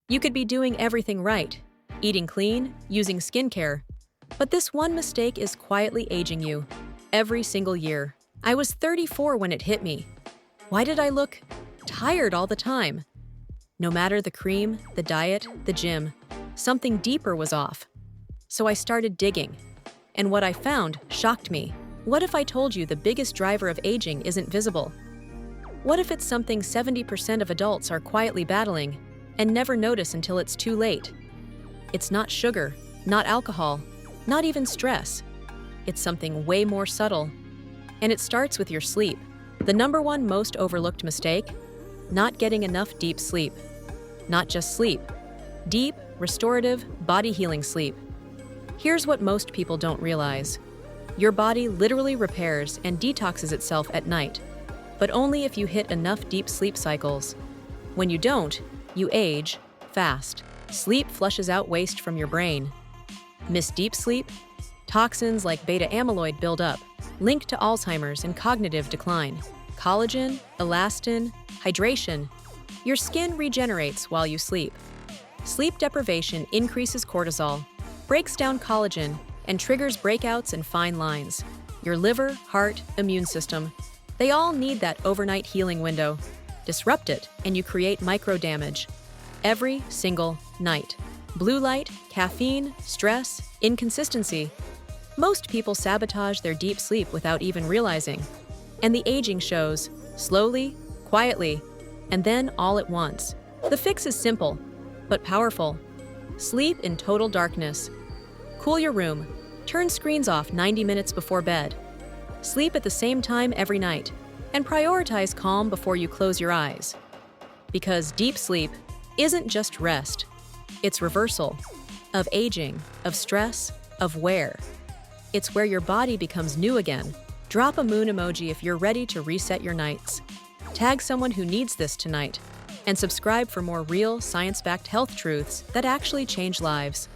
You could be doing everything right, eating clean, using skincare, but this one mistake is quietly aging you every single year. I was 34 when it hit me. Why did I look tired all the time? No matter the cream, the diet, the gym, something deeper was off. So I started digging. And what I found shocked me. What if I told you the biggest driver of aging isn't visible? What if it's something 70% of adults are quietly battling and never notice until it's too late? It's not sugar, not alcohol, not even stress. It's something way more subtle. And it starts with your sleep. The number one most overlooked mistake? Not getting enough deep sleep. Not just sleep. Deep, restorative, body-healing sleep. Here's what most people don't realize. Your body literally repairs and detoxes itself at night, but only if you hit enough deep sleep cycles. When you don't, you age fast. Sleep flushes out waste from your brain. Miss deep sleep? Toxins like beta amyloid build up, linked to Alzheimer's and cognitive decline. Collagen, elastin, hydration. Your skin regenerates while you sleep. Sleep deprivation increases cortisol, breaks down collagen, and triggers breakouts and fine lines. Your liver, heart, immune system, they all need that overnight healing window. Disrupt it, and you create micro-damage. Every single night. Blue light, caffeine, stress, inconsistency. Most people sabotage their deep sleep without even realizing. And the aging shows, slowly, quietly, and then all at once. The fix is simple, but powerful. Sleep in total darkness. Cool your room. Turn screens off 90 minutes before bed. Sleep at the same time every night, and prioritize calm before you close your eyes. Because deep sleep isn't just rest. It's reversal of aging, of stress, of wear. It's where your body becomes new again. Drop a moon emoji if you're ready to reset your nights. Tag someone who needs this tonight. And subscribe for more real, science-backed health truths that actually change lives.